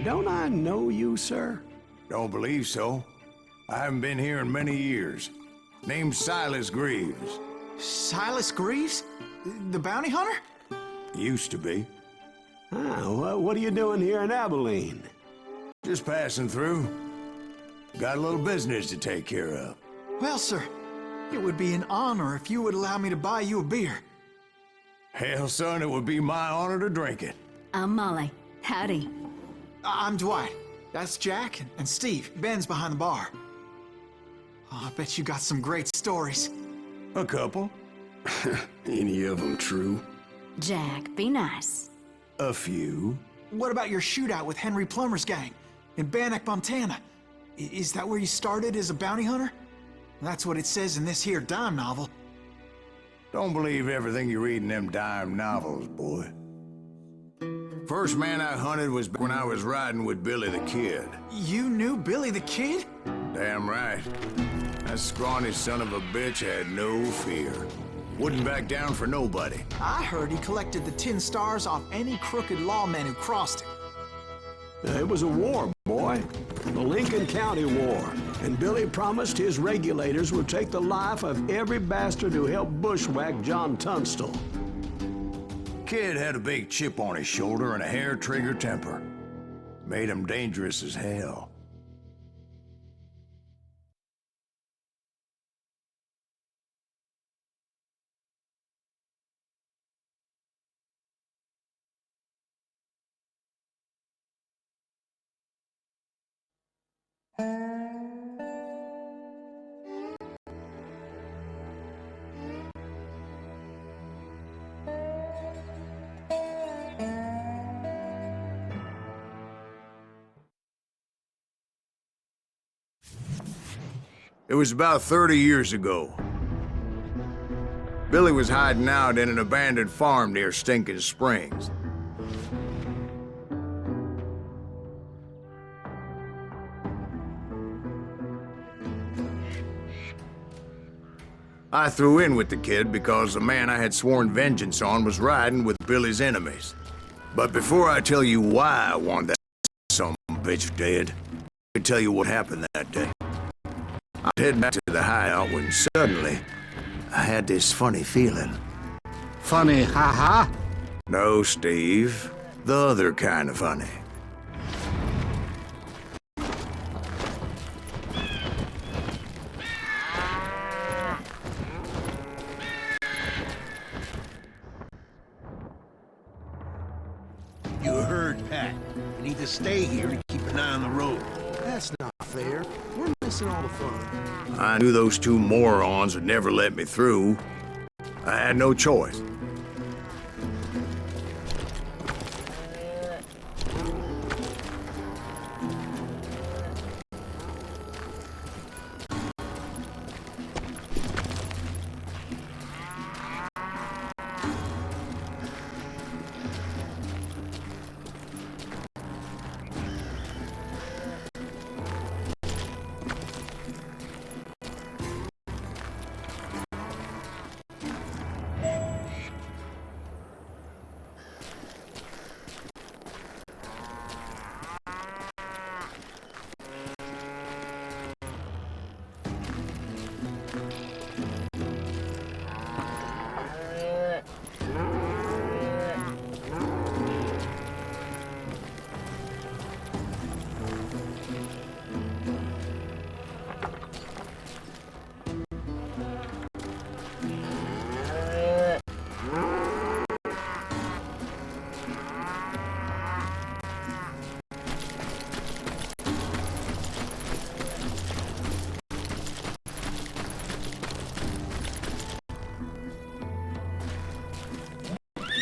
Don't I know you, sir? Don't believe so. I haven't been here in many years. Name's Silas Greaves. Silas Greaves? The bounty hunter? Used to be. Ah, what are you doing here in Abilene? Just passing through. Got a little business to take care of. Well, sir, it would be an honor if you would allow me to buy you a beer. Hell, son, it would be my honor to drink it. I'm Molly. Howdy. I'm Dwight. That's Jack and Steve. Ben's behind the bar. Oh, I bet you got some great stories. A couple. Any of them true? Jack, be nice. A few. What about your shootout with Henry Plummer's gang in Bannock, Montana? Is that where you started as a bounty hunter? That's what it says in this here dime novel. Don't believe everything you read in them dime novels, boy. First man I hunted was when I was riding with Billy the Kid. You knew Billy the Kid? Damn right. That scrawny son of a bitch had no fear. Wouldn't back down for nobody. I heard he collected the 10 stars off any crooked lawmen who crossed it. It was a war, boy. The Lincoln County War. And Billy promised his regulators would take the life of every bastard who helped bushwhack John Tunstall. Kid had a big chip on his shoulder and a hair-trigger temper. Made him dangerous as hell. It was about 30 years ago. Billy was hiding out in an abandoned farm near Stinking Springs. I threw in with the kid because the man I had sworn vengeance on was riding with Billy's enemies. But before I tell you why I want that son of a bitch dead, I can tell you what happened that day. I was heading back to the hideout when suddenly I had this funny feeling. Funny, haha? No, Steve. The other kind of funny. You heard Pat. You need to stay here to keep an eye on the road. That's not fair. We're missing all the fun. I knew those two morons would never let me through. I had no choice.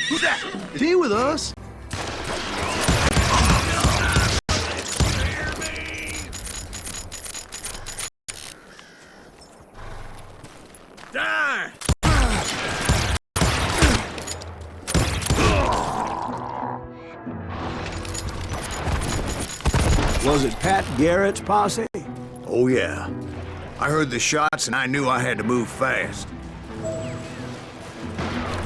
Who's that? Is he with us? Die! Was it Pat Garrett's posse? Oh yeah. I heard the shots and I knew I had to move fast.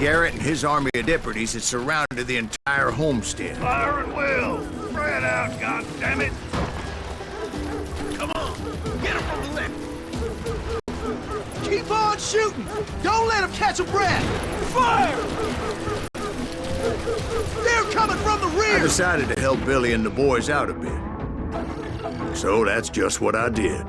Garrett and his army of deputies had surrounded the entire homestead. Fire at will! Spread out, goddammit! Come on, get him from the left. Keep on shooting! Don't let him catch a breath! Fire! They're coming from the rear! I decided to help Billy and the boys out a bit. So that's just what I did.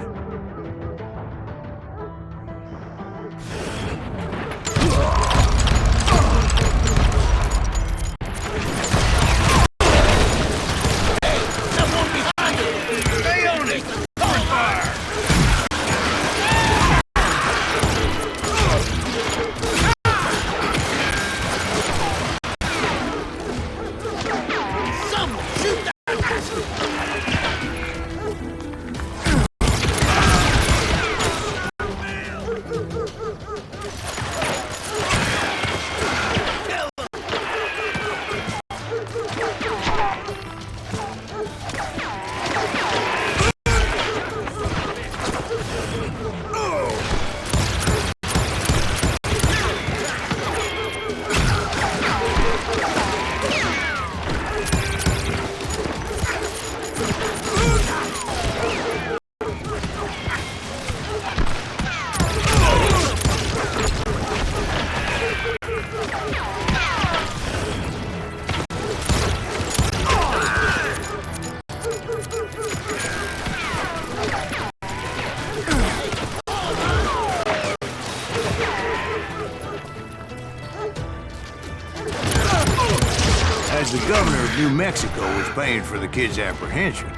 As the governor of New Mexico was paying for the kid's apprehension,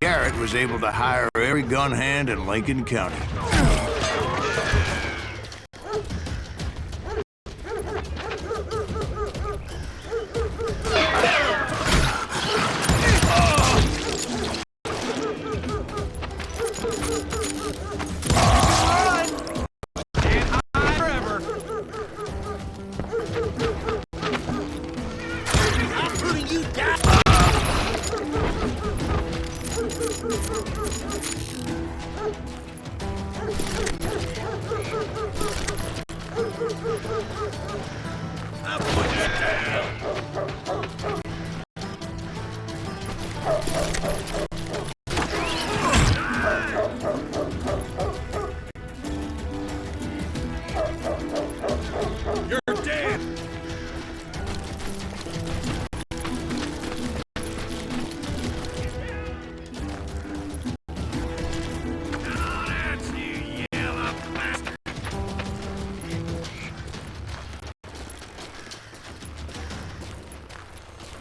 Garrett was able to hire every gun hand in Lincoln County.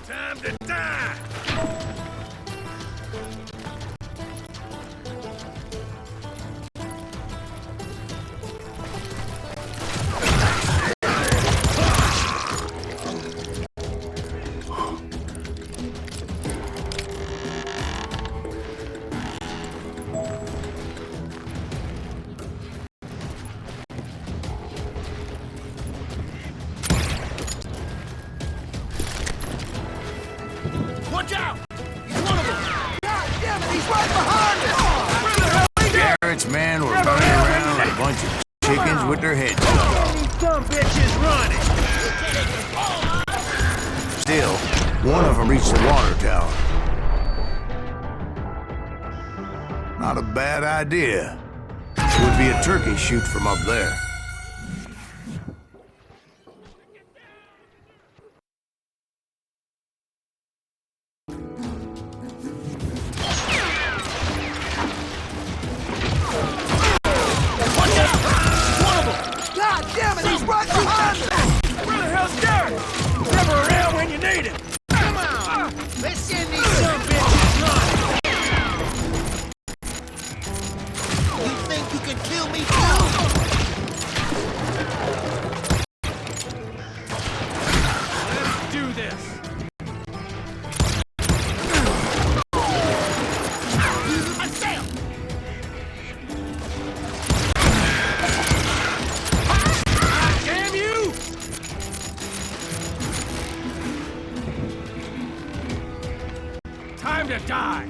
Time to die! Watch out! He's one of them! God damn it, he's right behind us! Where the hell is he? Garrett's men were running around like a bunch of chickens with their heads cut. These dumb bitches running! Still, one of them reached the water tower. Not a bad idea. Would be a turkey shoot from up there. God damn it, he's right behind us! Where the hell's Garrett? Never around when you need him! Come on! Let's send these dumb bitches running! You think you can kill me too? Let's do this! Damn you! Time to die!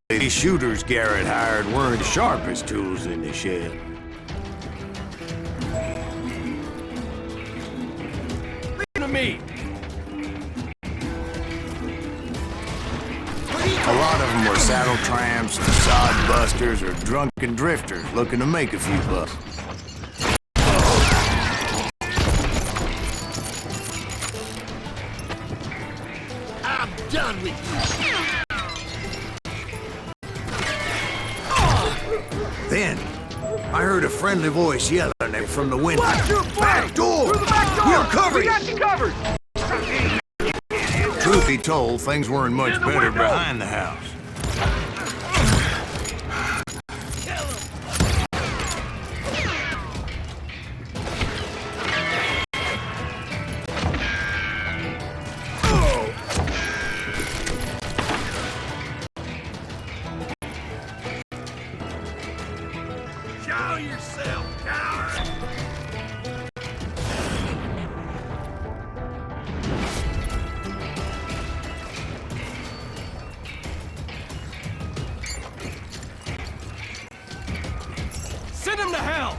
These shooters Garrett hired weren't the sharpest tools in the shed. Leave to me. A lot of them were saddle tramps, sod busters, or drunken drifters looking to make a few bucks. I'm done with you. Then, I heard a friendly voice yelling at me from the window. Watch your flank! Back door! Through the back door! We're covered! We got you covered! Truth be told, things weren't much In the better window! behind the house. Show yourself, coward! Send him to hell!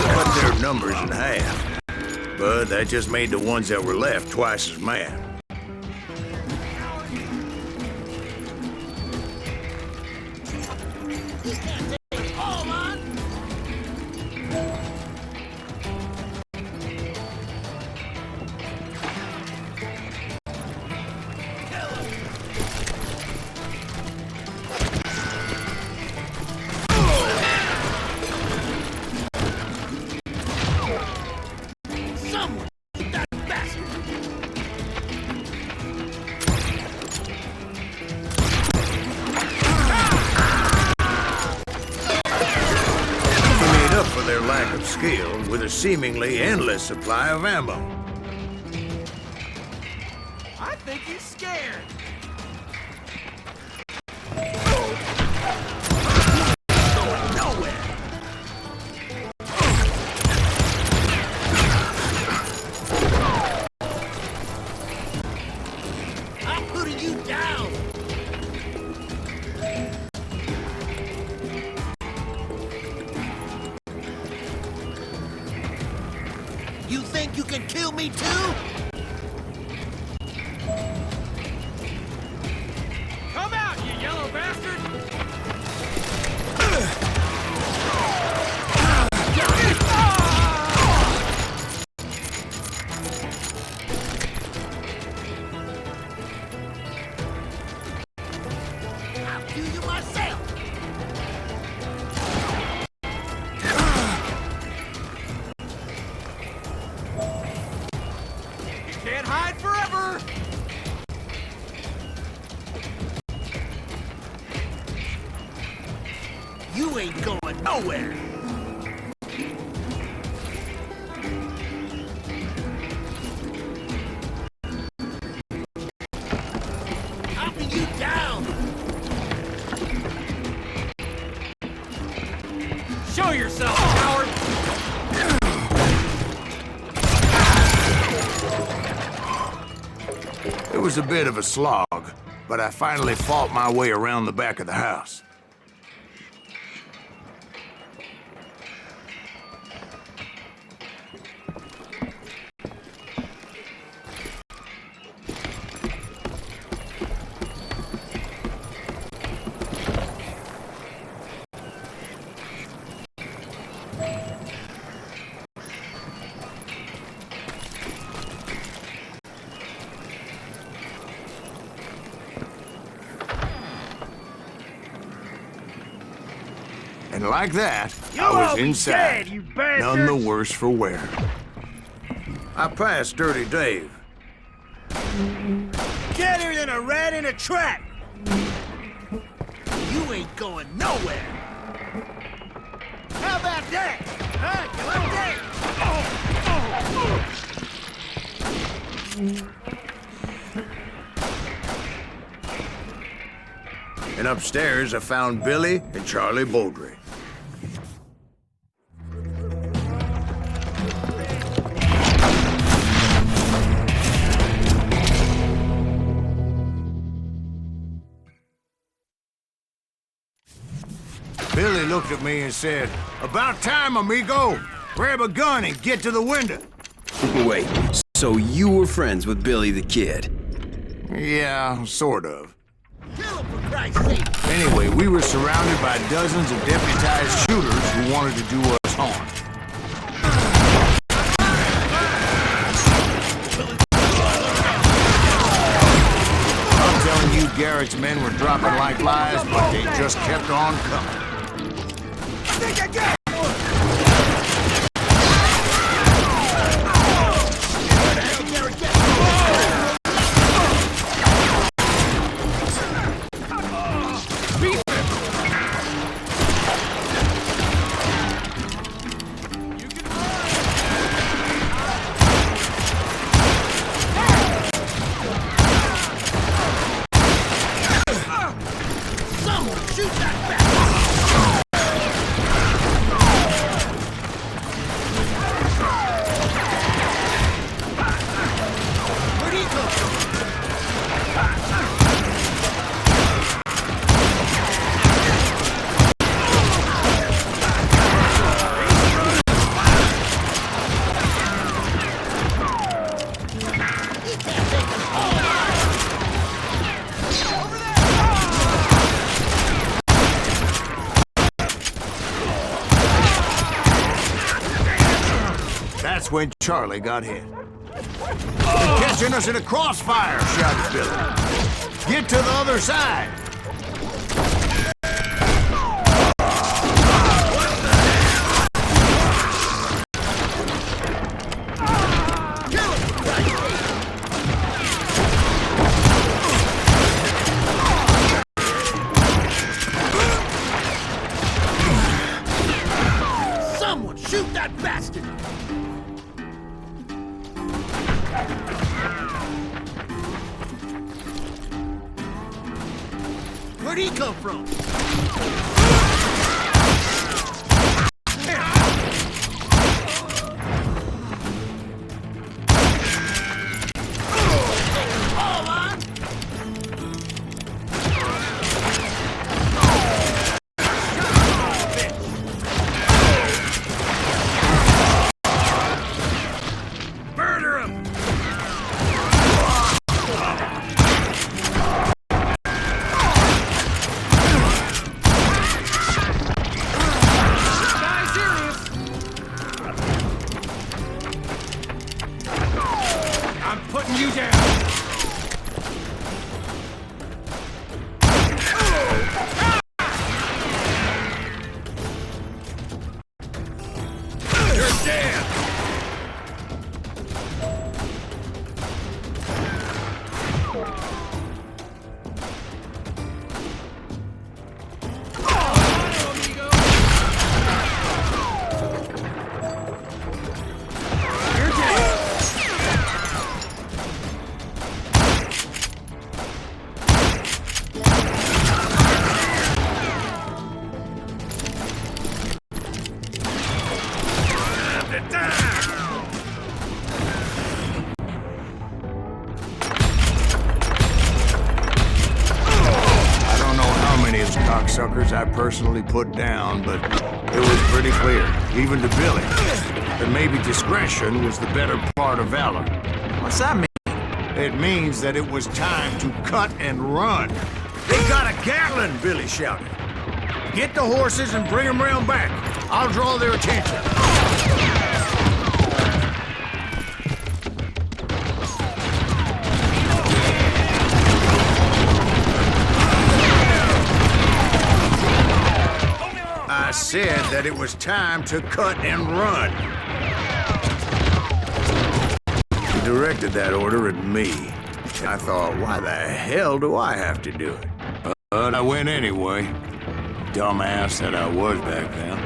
Cut their numbers in half. But that just made the ones that were left twice as mad. Their lack of skill with a seemingly endless supply of ammo. I think he's scared. Nowhere. I'm putting you down. You think you can kill me too? Come out, you yellow bastard! I'll kill you myself! Can't hide forever! You ain't going nowhere! Knocking you down! Show yourself, coward! It was a bit of a slog, but I finally fought my way around the back of the house. And like that, I was inside, none the worse for wear. I passed Dirty Dave. Better than a rat in a trap! You ain't going nowhere! How about that? Huh? You like that? And upstairs, I found Billy and Charlie Beaudry. Billy looked at me and said, "About time, amigo. Grab a gun and get to the window." Wait, so you were friends with Billy the Kid? Yeah, sort of. Kill him, for Christ's sake! Anyway, we were surrounded by dozens of deputized shooters who wanted to do us harm. I'm telling you, Garrett's men were dropping like flies, but they just kept on coming. I think I got it! That's when Charlie got hit. "They're catching us in a crossfire," shouted Billy. "Get to the other side!" Someone shoot that bastard! Where'd he come from? Murder him! I'm putting you down! You're dead! Cocksuckers I personally put down, but it was pretty clear, even to Billy, that maybe discretion was the better part of valor. What's that mean? It means that it was time to cut and run. "They got a Gatling!" Billy shouted. "Get the horses and bring them round back. I'll draw their attention." I said that it was time to cut and run. He directed that order at me. I thought, why the hell do I have to do it? But I went anyway. Dumbass that I was back then.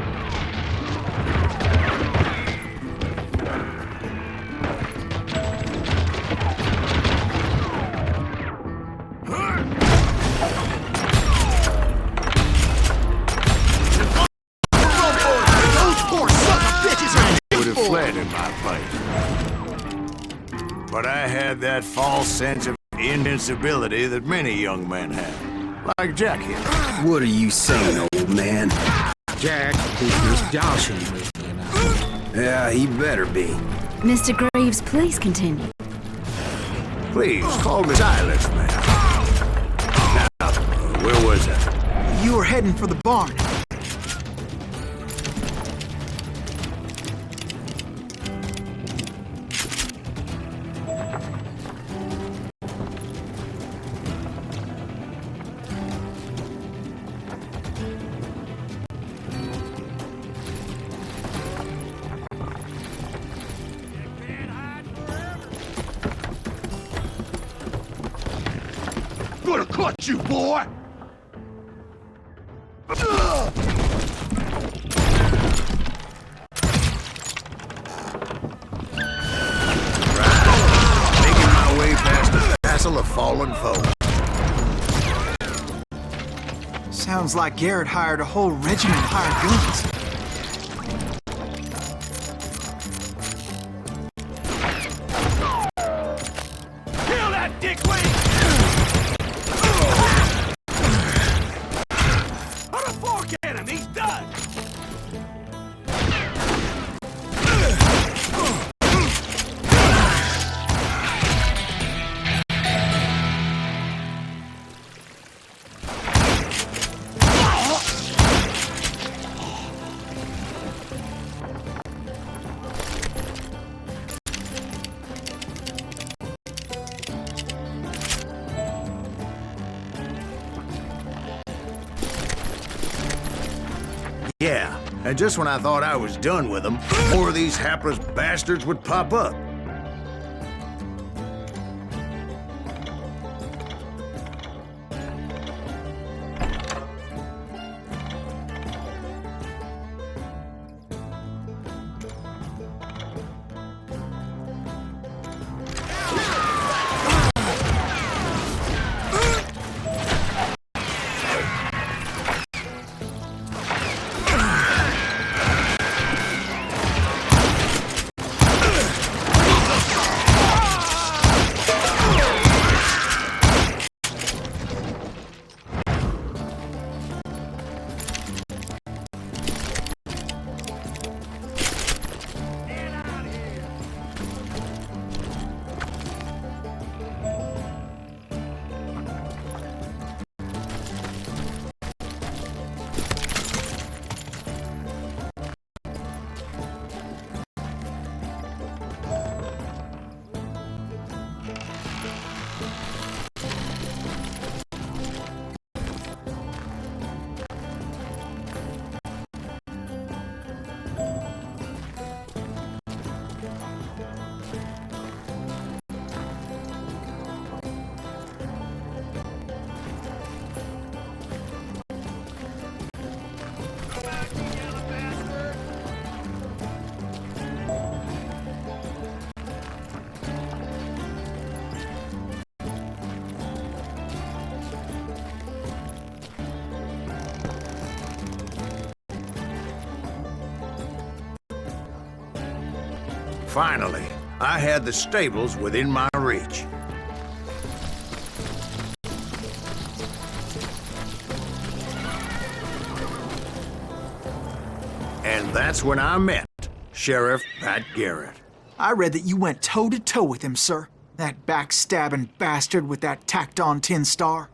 Fled in my place. But I had that false sense of invincibility that many young men have. Like Jack here. What are you saying, old man? Jack, he's just joshing me, you know. Yeah, he better be. Mr. Graves, please continue. Please, call me Silas, man. Now, where was I? You were heading for the barn. Gonna cut you, boy! Making my way past the castle of fallen foe. Sounds like Garrett hired a whole regiment of hired guns. Kill that dickwit! Put a fork in him, he's done! Yeah, and just when I thought I was done with them, more of these hapless bastards would pop up. Finally, I had the stables within my reach. And that's when I met Sheriff Pat Garrett. I read that you went toe-to-toe with him, sir. That backstabbing bastard with that tacked-on tin star.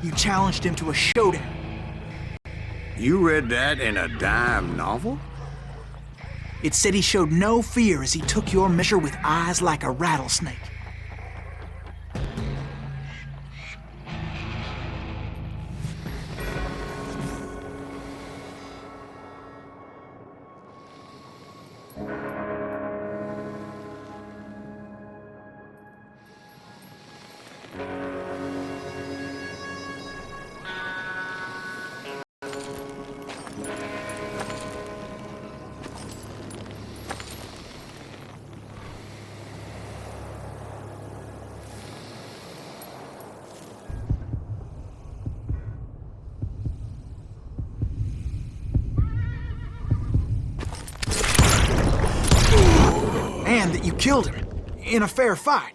You challenged him to a showdown. You read that in a dime novel? It said he showed no fear as he took your measure with eyes like a rattlesnake. killed him. In a fair fight.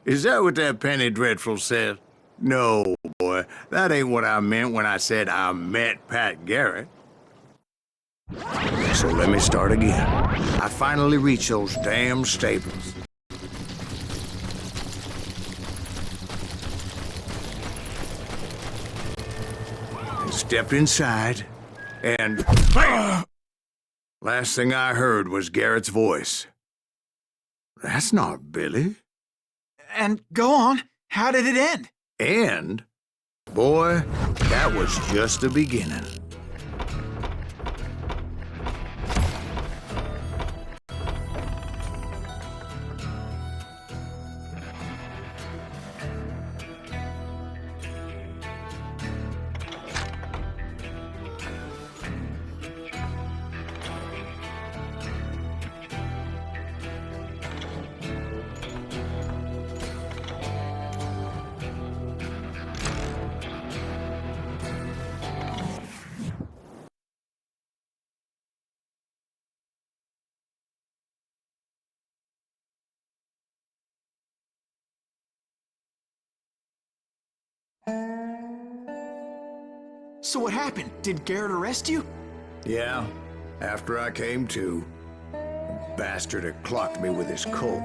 Is that what that Penny Dreadful said? No, boy. That ain't what I meant when I said I met Pat Garrett. So let me start again. I finally reached those damn stables. I stepped inside, and... Last thing I heard was Garrett's voice. That's not Billy. And go on. How did it end? And, boy, that was just the beginning. So what happened? Did Garrett arrest you? Yeah, after I came to, the bastard had clocked me with his Colt.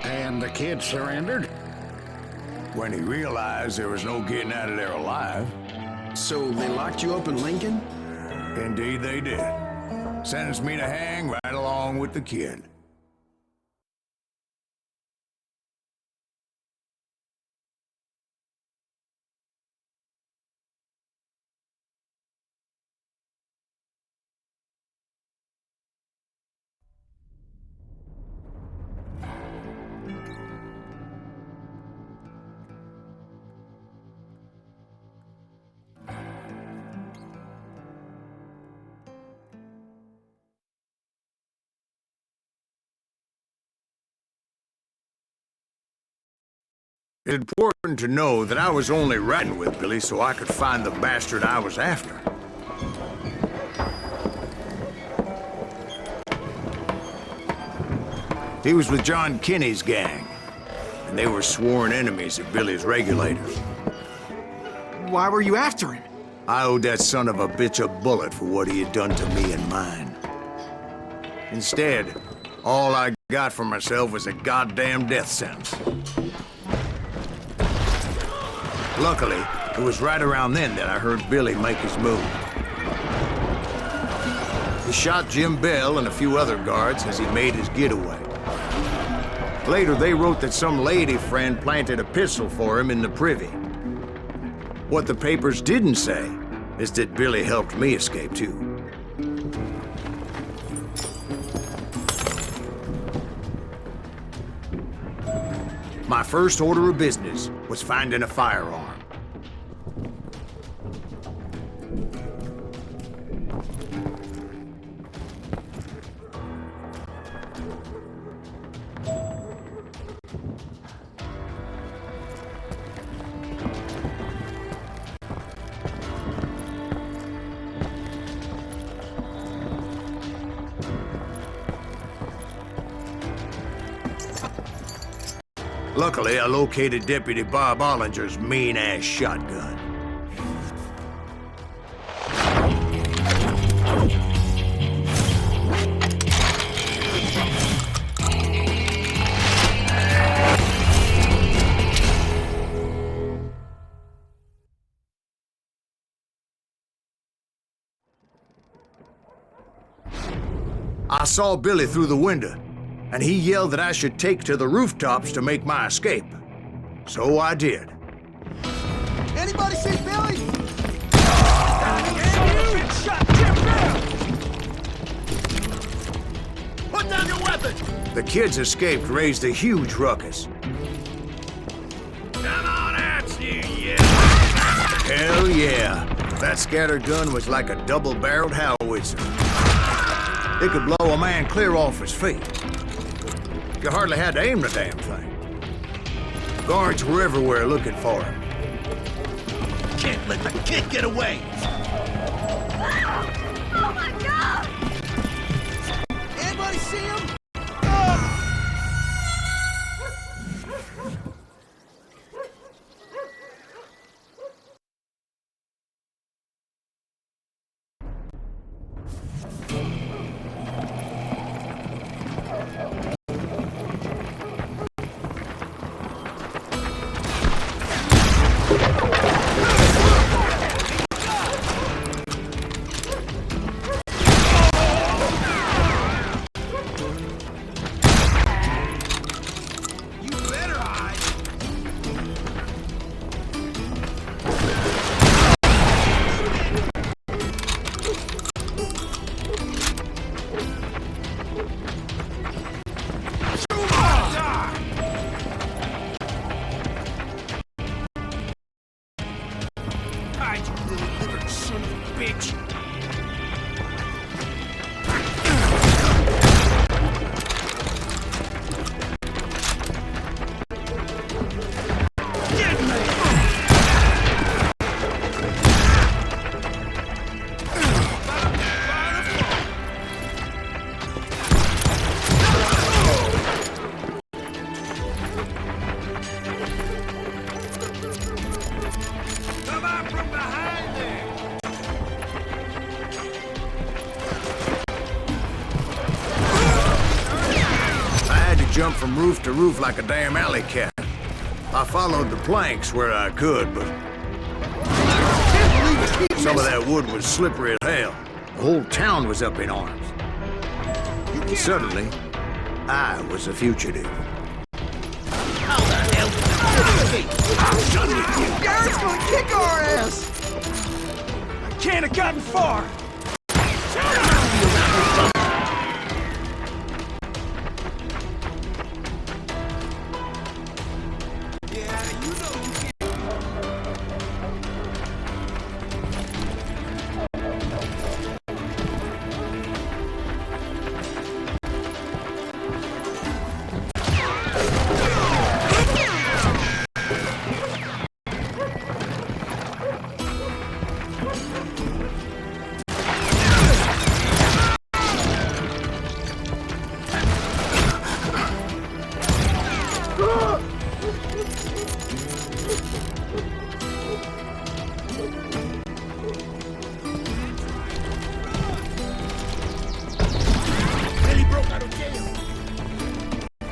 And the kid surrendered? When he realized there was no getting out of there alive. So they locked you up in Lincoln? Indeed they did. Sentenced me to hang right along with the kid. It's important to know that I was only riding with Billy so I could find the bastard I was after. He was with John Kinney's gang, and they were sworn enemies of Billy's regulators. Why were you after him? I owed that son of a bitch a bullet for what he had done to me and mine. Instead, all I got for myself was a goddamn death sentence. Luckily, it was right around then that I heard Billy make his move. He shot Jim Bell and a few other guards as he made his getaway. Later, they wrote that some lady friend planted a pistol for him in the privy. What the papers didn't say is that Billy helped me escape, too. My first order of business was finding a firearm. Luckily, I located Deputy Bob Ollinger's mean-ass shotgun. I saw Billy through the window, and he yelled that I should take to the rooftops to make my escape. So I did. Anybody see Billy? Put down your weapon! The kids escaped, raised a huge ruckus. Come on at you, yeah! Hell yeah. That scatter gun was like a double-barreled howitzer. It could blow a man clear off his feet. You hardly had to aim the damn thing. Guards were everywhere looking for him. Can't let the kid get away! Oh my God! Anybody see him? Jump from roof to roof like a damn alley cat. I followed the planks where I could, but some of that wood was slippery as hell. The whole town was up in arms. And suddenly, I was a fugitive. Garrett's gonna kick our ass! I can't have gotten far!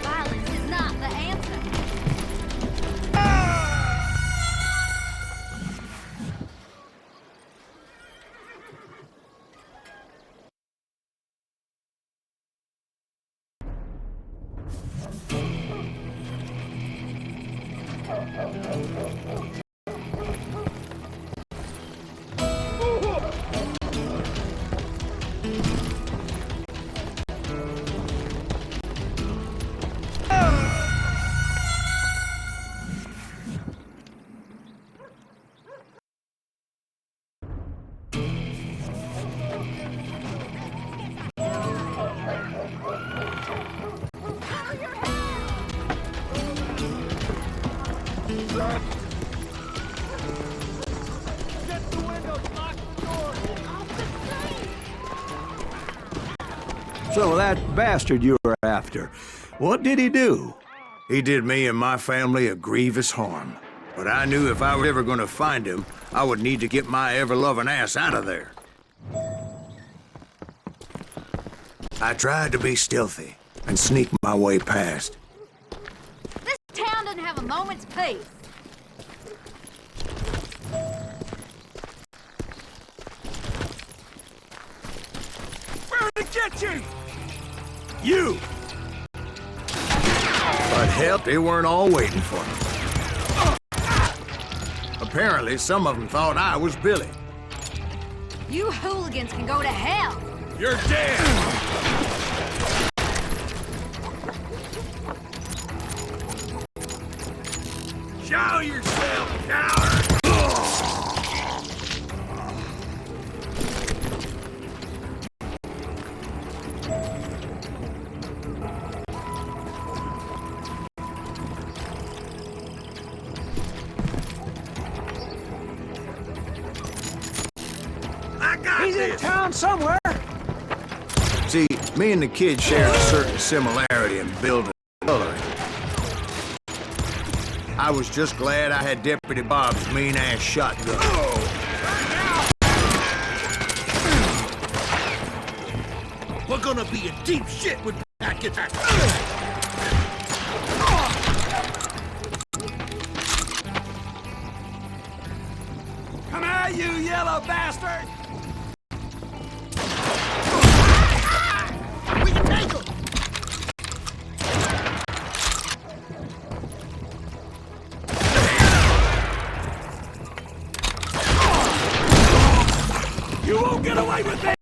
Violence is not the answer. So that bastard you were after, what did he do? He did me and my family a grievous harm. But I knew if I were ever gonna find him, I would need to get my ever-loving ass out of there. I tried to be stealthy and sneak my way past. This town doesn't have a moment's peace. Where'd it get you? You! But hell, they weren't all waiting for me. Apparently, some of them thought I was Billy. You hooligans can go to hell. You're dead! Show yourself, coward! I got He's in town somewhere. See, me and the kid shared a certain similarity in building and coloring. I was just glad I had Deputy Bob's mean-ass shotgun. We're gonna be in deep shit when that gets back. Come out, you yellow bastard! We can take him! You won't get away with this!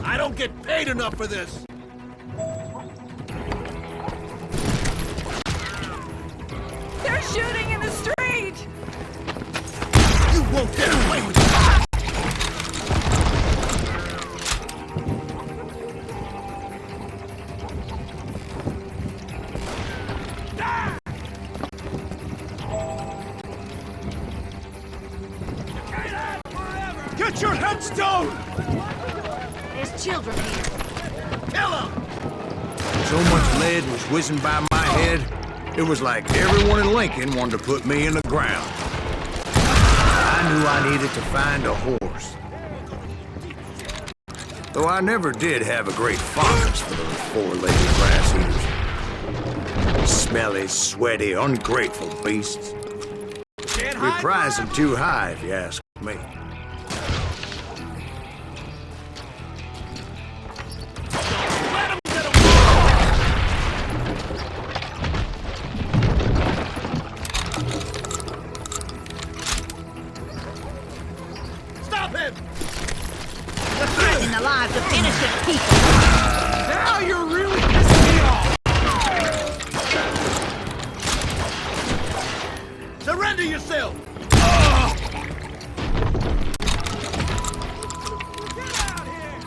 I don't get paid enough for this! They're shooting in the street! You won't get away with it! Get your headstone! There's children here. Kill him! So much lead was whizzing by my head, it was like everyone in Lincoln wanted to put me in the ground. I knew I needed to find a horse. Though I never did have a great fondness for those four-legged grass eaters. Smelly, sweaty, ungrateful beasts. We prize them too high, if you ask me. Stop him! You're threatening the lives of innocent people. Now you're really pissing me off! Surrender yourself! Get out here!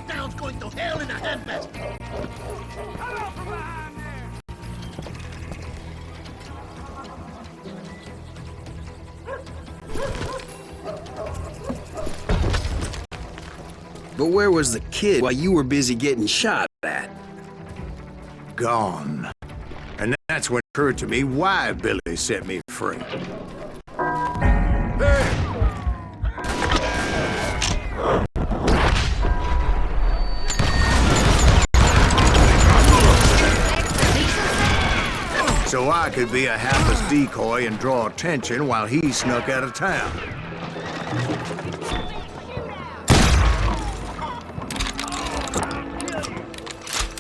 Town's going to hell in a handbasket! Come out from behind there! But where was the kid while you were busy getting shot at? Gone. And that's when it occurred to me why Billy set me free. So I could be a hapless decoy and draw attention while he snuck out of town.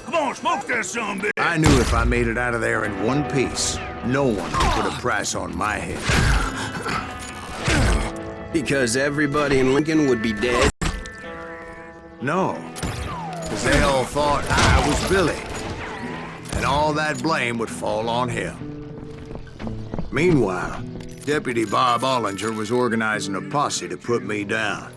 Come on, smoke that sumbitch! I knew if I made it out of there in one piece, no one could put a price on my head. Because everybody in Lincoln would be dead? No, because they all thought I was Billy. And all that blame would fall on him. Meanwhile, Deputy Bob Ollinger was organizing a posse to put me down.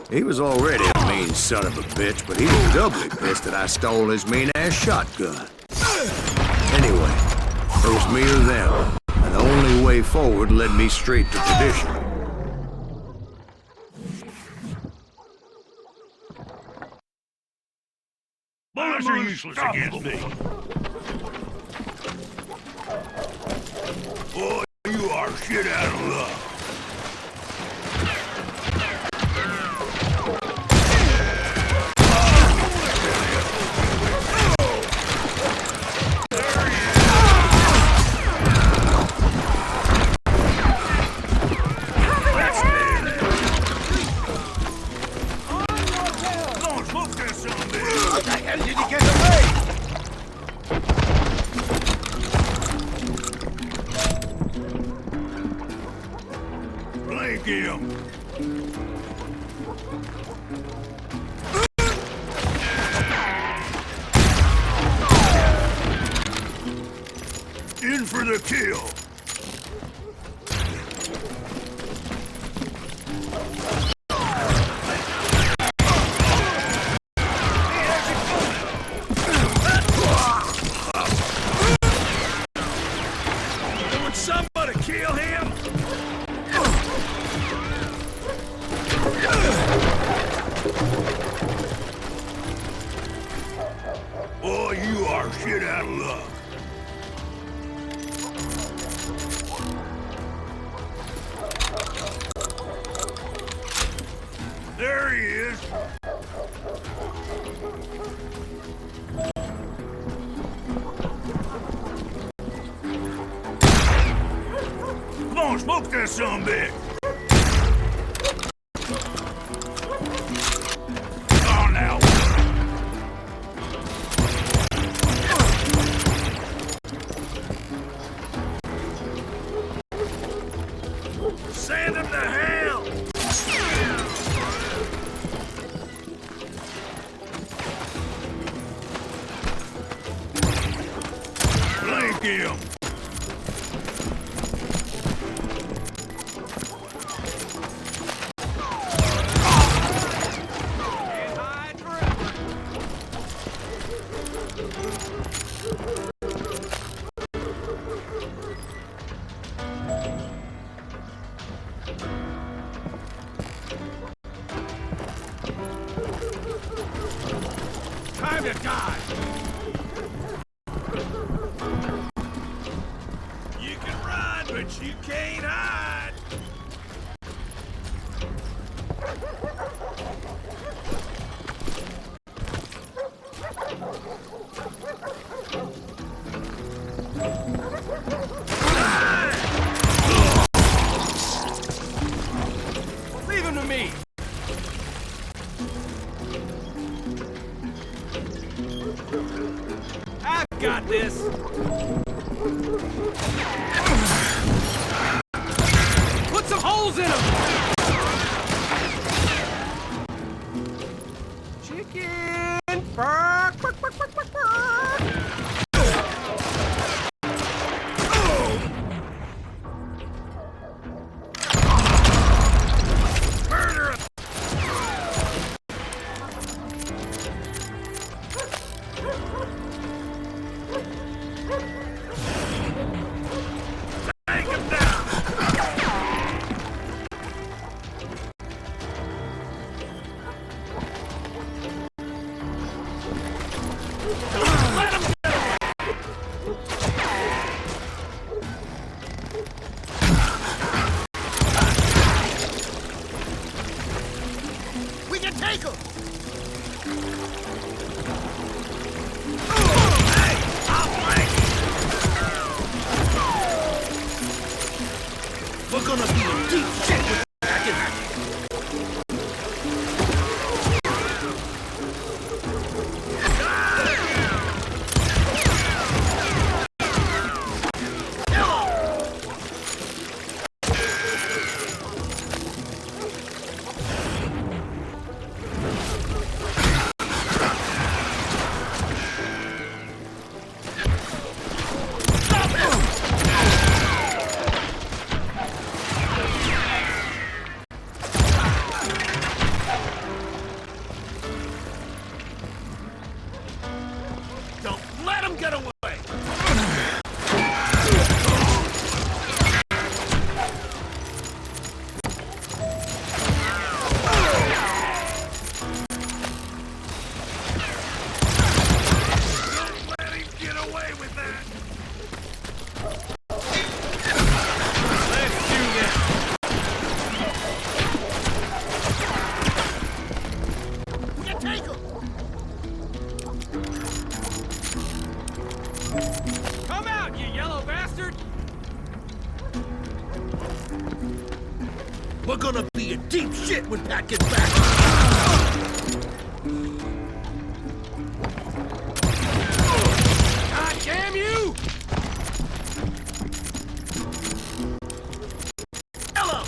He was already a mean son of a bitch, but he was doubly pissed that I stole his mean-ass shotgun. Anyway, it was me or them, and the only way forward led me straight to tradition. Bombs are useless against me. Boy, you are shit out of luck. What the hell did he get away? him! In for the kill! Would somebody kill him? Boy, you are shit out of luck. There he is. Come on, smoke that sumbitch. Oh, now. Send him to hell. Blink him! Time to die! You can run, but you can't hide! Leave him to me! I've got this! Put some holes in him! Chicken! Bark, bark, bark, bark, bark, bark. Murder him! Take him down! Let him go! We can take him! Hey! I'll flank! We're gonna be in deep shit with Don't let him get away! Don't let him get away with that! Let's do this! We can take him! Come out, you yellow bastard! We're gonna be in deep shit when Pat gets back! God damn you! Kill him!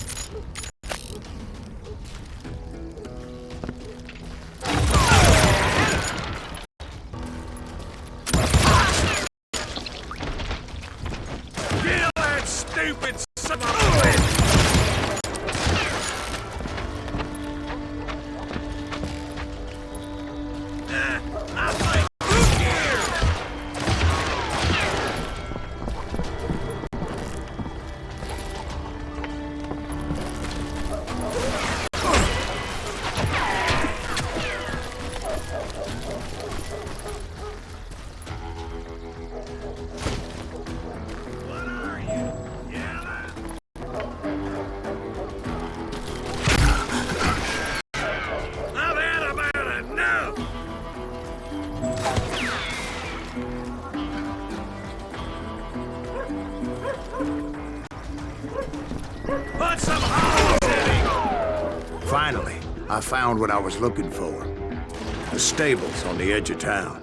I've had about enough! Put some holes in him! Finally, I found what I was looking for. The stables on the edge of town.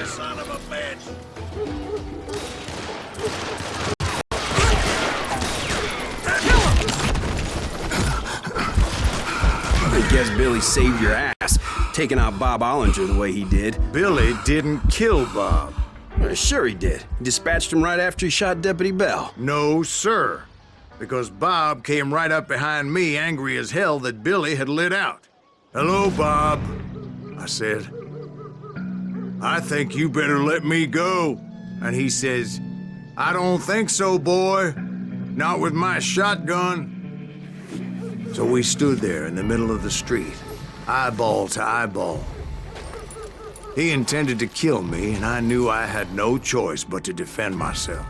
Son of a bitch! I guess Billy saved your ass, taking out Bob Ollinger the way he did. Billy didn't kill Bob. Sure he did. He dispatched him right after he shot Deputy Bell. No, sir. Because Bob came right up behind me, angry as hell that Billy had lit out. "Hello, Bob," I said. "I think you better let me go." And he says, "I don't think so, boy. Not with my shotgun." So we stood there in the middle of the street, eyeball to eyeball. He intended to kill me, and I knew I had no choice but to defend myself.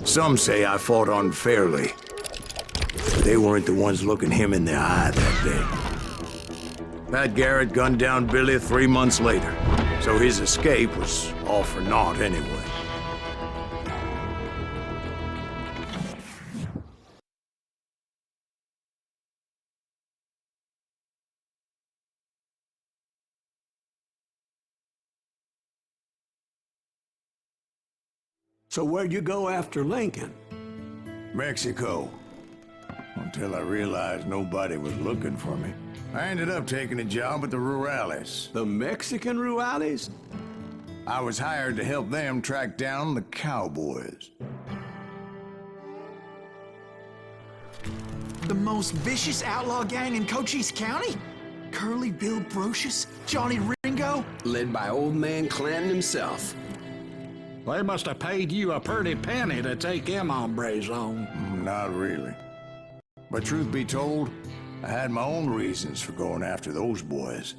Some say I fought unfairly. They weren't the ones looking him in the eye that day. Pat Garrett gunned down Billy 3 months later, so his escape was all for naught anyway. So where'd you go after Lincoln? Mexico. Until I realized nobody was looking for me. I ended up taking a job at the Rurales. The Mexican Rurales? I was hired to help them track down the cowboys. The most vicious outlaw gang in Cochise County? Curly Bill Brocious? Johnny Ringo? Led by old man Clanton himself. They must have paid you a pretty penny to take them hombres on. Not really. But truth be told, I had my own reasons for going after those boys.